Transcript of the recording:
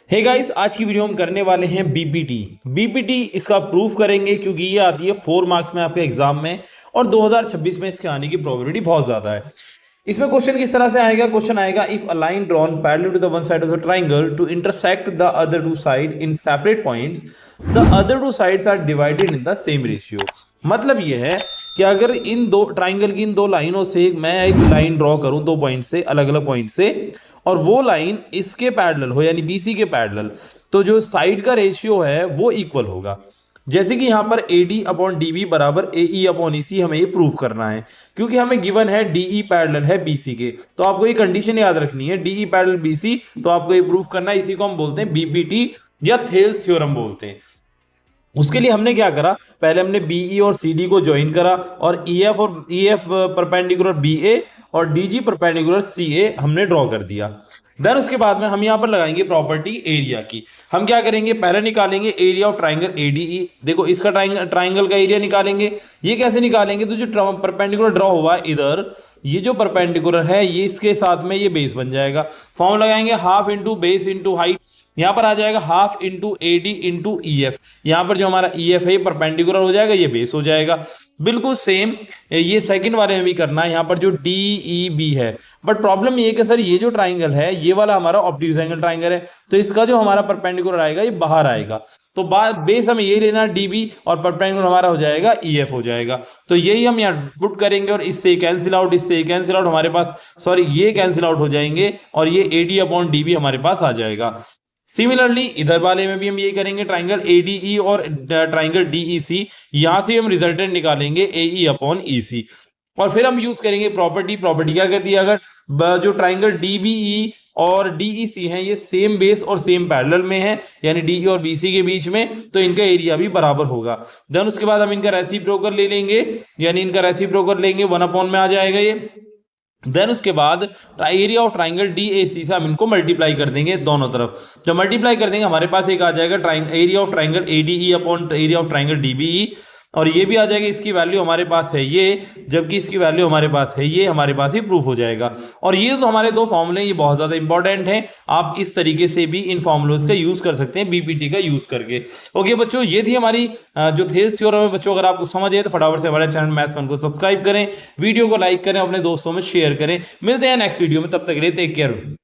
Hey guys, आज की video हम करने वाले हैं बीपीटी। बीपीटी इसका प्रूफ करेंगे क्योंकि ये आती है 4 मार्क्स में आपके एग्जाम में और 2026 में इसके आने की प्रोबेबिलिटी बहुत ज्यादा है। इसमें क्वेश्चन किस तरह से आएगा? क्वेश्चन आएगा if a line drawn parallel to the one side of the triangle to intersect the other two side in separate points, the other two sides are divided in the same ratio. मतलब ये है कि अगर इन दो triangle की इन दो लाइनों से मैं एक लाइन ड्रॉ करूं दो पॉइंट से, अलग अलग पॉइंट से, और वो लाइन इसके पैरेलल हो यानी बीसी के पैरेलल, तो जो साइड का रेशियो है वो इक्वल होगा। जैसे कि यहां पर AD अपॉन DB बराबर AE अपॉन EC हमें ये प्रूव करना है क्योंकि हमें गिवन है DE पैरेलल है BC के। तो आपको ये कंडीशन याद रखनी है, DE पैरेलल BC, तो आपको ये प्रूव करना है। इसी को हम बोलते हैं BPT या थेल्स थ्योरम बोलते हैं। उसके लिए हमने क्या करा, पहले हमने BE और CD को ज्वाइन करा और EF परपेंडिकुलर BA और DG परपेंडिकुलर CA हमने ड्रॉ कर दिया। देन उसके बाद में हम यहाँ पर लगाएंगे प्रॉपर्टी एरिया की। हम क्या करेंगे, पहले निकालेंगे एरिया ऑफ ट्राइंगल ADE। देखो इसका ट्राइंगल का एरिया निकालेंगे। ये कैसे निकालेंगे? तो जो परपेंडिकुलर ड्रॉ हुआ इधर, ये जो परपेंडिकुलर है ये इसके साथ में ये बेस बन जाएगा। फॉर्म लगाएंगे half into base into height. यहां पर आ जाएगा half into AD into EF। यहां पर जो हमारा EF है ये परपेंडिकुलर हो जाएगा, ये बेस हो जाएगा। बिल्कुल सेम ये सेकंड वाले में भी करना है। यहां पर जो DEB है, बट प्रॉब्लम ये है कि सर ये जो ट्राइंगल है ये वाला हमारा ऑब्ट्यूज एंगल ट्राइंगल है, तो इसका जो हमारा परपेंडिकुलर आएगा ये बाहर आएगा। तो बेस हमें ये लेना DB और परपेंडिकुलर हमारा हो जाएगा EF हो जाएगा। तो यही हम यहाँ पुट करेंगे और इससे कैंसिल आउट, इससे कैंसिल आउट, हमारे पास सॉरी ये कैंसिल आउट हो जाएंगे और ये AD अपॉन DB हमारे पास आ जाएगा। सिमिलरली इधर वाले में भी हम यही करेंगे, ट्राइंगल ADE और ट्राइंगल DEC, यहां से हम रिजल्टेंट निकालेंगे AE अपॉन EC। और फिर हम यूज करेंगे प्रॉपर्टी क्या कहती है, अगर जो ट्राइंगल DBE और DEC हैं ये सेम बेस और सेम पैरेलल में है यानी DE और BC के बीच में, तो इनका एरिया भी बराबर होगा। देन उसके बाद हम इनका रेसिप्रोकल ले लेंगे, यानी इनका रेसिप्रोकल लेंगे, 1 अपॉन में आ जाएगा ये। देन उसके बाद एरिया ऑफ ट्राइंगल DAC से हम इनको मल्टीप्लाई कर देंगे दोनों तरफ। जब मल्टीप्लाई कर देंगे हमारे पास एक आ जाएगा area of triangle ADE upon area of triangle DBE, और ये भी आ जाएगा। इसकी वैल्यू हमारे पास है ये, जबकि इसकी वैल्यू हमारे पास है ये, हमारे पास ही प्रूफ हो जाएगा। और ये तो हमारे दो फॉर्मूले ये बहुत ज्यादा इंपॉर्टेंट हैं। आप इस तरीके से भी इन फॉर्मूलोज का यूज कर सकते हैं बीपीटी का यूज करके। ओके बच्चों, ये थी हमारी जो थेल्स थ्योरम है। बच्चों अगर आपको समझ आए तो फटाफट से हमारे चैनल मैथ्स वन को सब्सक्राइब करें, वीडियो को लाइक करें, अपने दोस्तों में शेयर करें। मिलते हैं नेक्स्ट वीडियो में, तब तक के लिए टेक केयर।